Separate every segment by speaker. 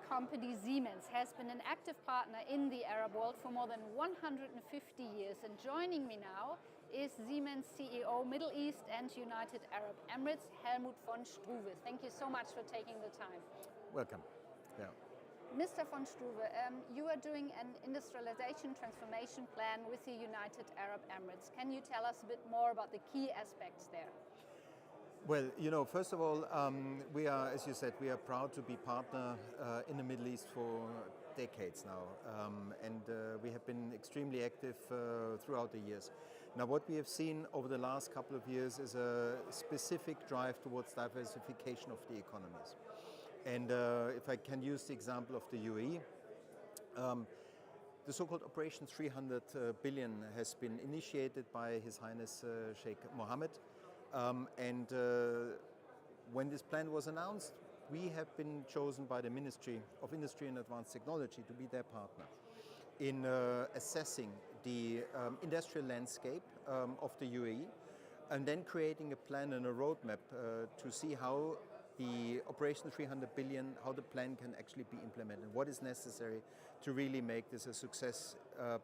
Speaker 1: company Siemens has been an active partner in the Arab world for more than 150 years. And joining me now is Siemens CEO Middle East and United Arab Emirates, Helmut von Struve. Thank you so much for taking the time.
Speaker 2: Welcome. Yeah.
Speaker 1: Mr. von Struve, you are doing an industrialization transformation plan with the United Arab Emirates. Can you tell us a bit more about the key aspects there?
Speaker 2: Well, first of all, we are, as you said, we are proud to be partner in the Middle East for decades now, and we have been extremely active throughout the years. Now, what we have seen over the last couple of years is a specific drive towards diversification of the economies. And if I can use the example of the UAE, the so-called Operation 300 billion has been initiated by His Highness Sheikh Mohammed. And when this plan was announced, we have been chosen by the Ministry of Industry and Advanced Technology to be their partner in assessing the industrial landscape of the UAE and then creating a plan and a roadmap to see how the Operation 300 billion, how the plan can actually be implemented, what is necessary to really make this a success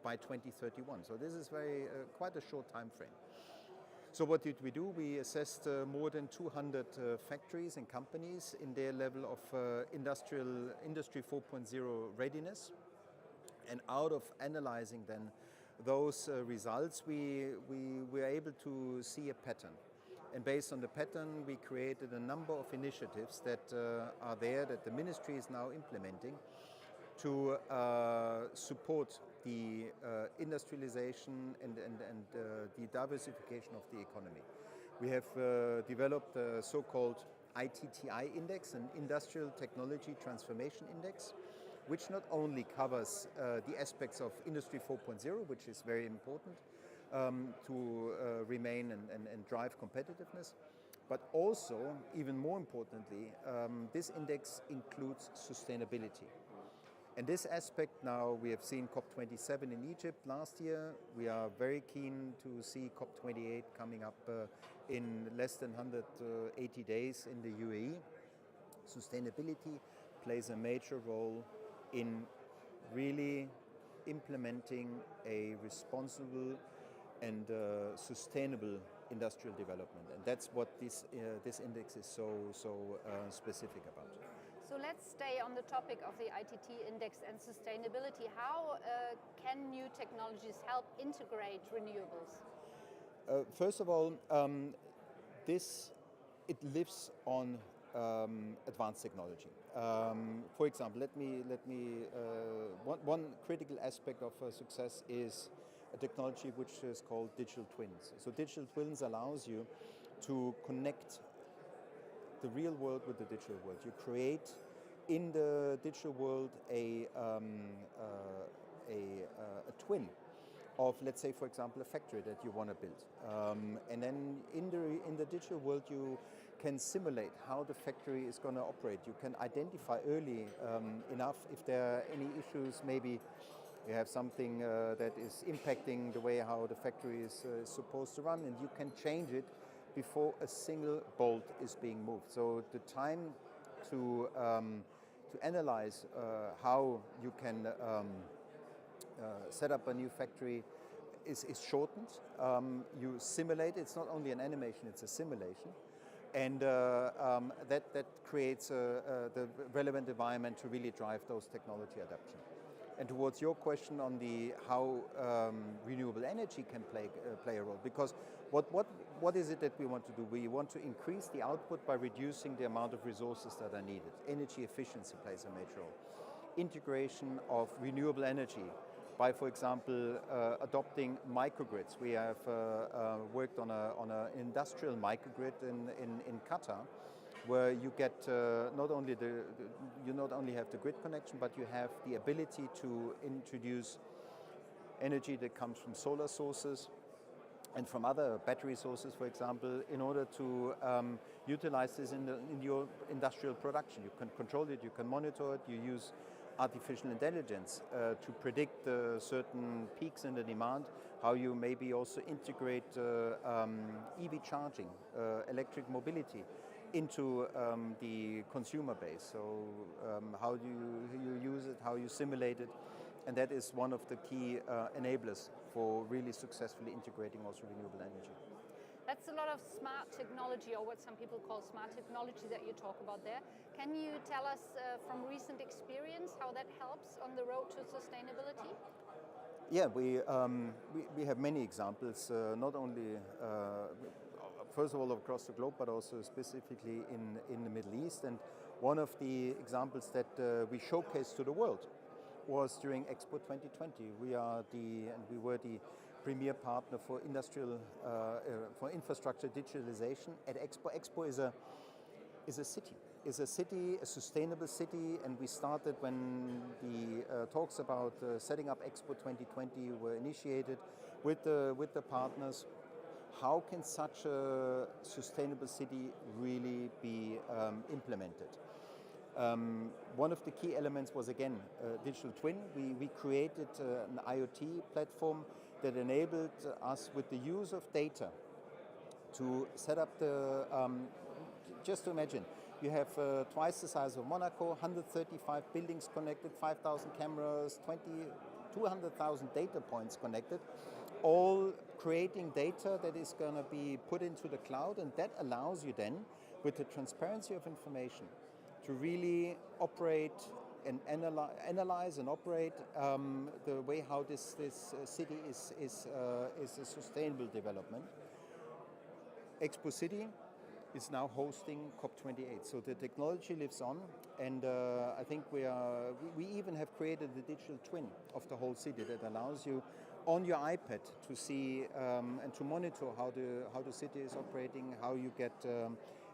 Speaker 2: by 2031. So this is quite a short time frame. So what did we do? We assessed more than 200 factories and companies in their level of Industry 4.0 readiness. And out of analyzing then those results, we were able to see a pattern. And based on the pattern, we created a number of initiatives that are there that the ministry is now implementing to support the industrialization and the diversification of the economy. We have developed a so-called ITTI index, an Industrial Technology Transformation Index, which not only covers the aspects of Industry 4.0, which is very important to remain and drive competitiveness, but also, even more importantly, this index includes sustainability. And this aspect now, we have seen COP27 in Egypt last year. We are very keen to see COP28 coming up in less than 180 days in the UAE. Sustainability plays a major role in really implementing a responsible and sustainable industrial development, and that's what this index is so specific about.
Speaker 1: So let's stay on the topic of the ITT index and sustainability. How can new technologies help integrate renewables?
Speaker 2: First of all, it lives on advanced technology. For example, one critical aspect of success is a technology which is called digital twins. So digital twins allows you to connect the real world with the digital world. You create in the digital world a twin of, let's say, for example, a factory that you want to build. And then in the digital world, you can simulate how the factory is going to operate. You can identify early enough if there are any issues. Maybe you have something that is impacting the way how the factory is supposed to run, and you can change it before a single bolt is being moved. So the time to analyze how you can set up a new factory is shortened. You simulate. It's not only an animation; it's a simulation, and that creates the relevant environment to really drive those technology adoption. And towards your question on how renewable energy can play a role, because what is it that we want to do? We want to increase the output by reducing the amount of resources that are needed. Energy efficiency plays a major role. Integration of renewable energy by, for example, adopting microgrids. We have worked on an industrial microgrid in Qatar, where you get not only have the grid connection, but you have the ability to introduce energy that comes from solar sources and from other battery sources, for example, in order to utilize this in your industrial production. You can control it, you can monitor it, you use artificial intelligence to predict certain peaks in the demand, how you maybe also integrate EV charging, electric mobility into the consumer base. So how do you use it, how you simulate it, and that is one of the key enablers for really successfully integrating also renewable energy.
Speaker 1: That's a lot of smart technology, or what some people call smart technology, that you talk about there. Can you tell us from recent experience how that helps on the road to sustainability?
Speaker 2: Yeah, we have many examples, not only first of all across the globe, but also specifically in the Middle East. And one of the examples that we showcased to the world was during Expo 2020. We were the premier partner for infrastructure digitalization at Expo. Expo is a city, a sustainable city, and we started when the talks about setting up Expo 2020 were initiated with the partners. How can such a sustainable city really be implemented? One of the key elements was, again, digital twin. We created an IoT platform that enabled us, with the use of data, to set up the, just to imagine, you have twice the size of Monaco, 135 buildings connected, 5,000 cameras, 200,000 data points connected, all creating data that is going to be put into the cloud, and that allows you then, with the transparency of information, to really operate and analyze and operate the way how this city is a sustainable development. Expo City is now hosting COP28, so the technology lives on, and I think we even have created the digital twin of the whole city that allows you on your iPad to see and to monitor how the city is operating, how you get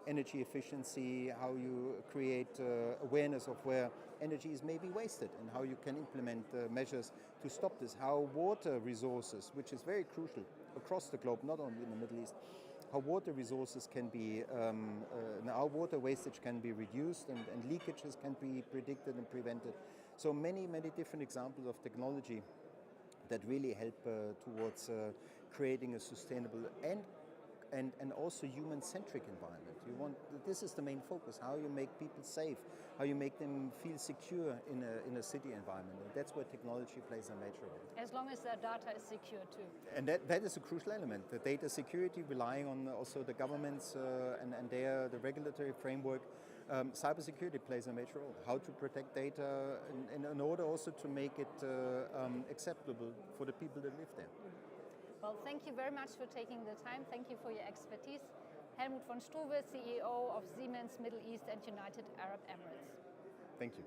Speaker 2: energy efficiency, how you create awareness of where energy is maybe wasted, and how you can implement measures to stop this, how water resources, which is very crucial across the globe, not only in the Middle East, how water resources can be, how water wastage can be reduced, and leakages can be predicted and prevented. So many different examples of technology that really help towards creating a sustainable and also human-centric environment. This is the main focus, how you make people safe, how you make them feel secure in a city environment. And that's where technology plays a major role.
Speaker 1: As long as their data is secure too.
Speaker 2: And that is a crucial element. The data security, relying on also the governments and the regulatory framework. Cybersecurity plays a major role. How to protect data in order also to make it acceptable for the people that live there.
Speaker 1: Well, thank you very much for taking the time. Thank you for your expertise. Helmut von Struve, CEO of Siemens Middle East and United Arab Emirates.
Speaker 2: Thank you.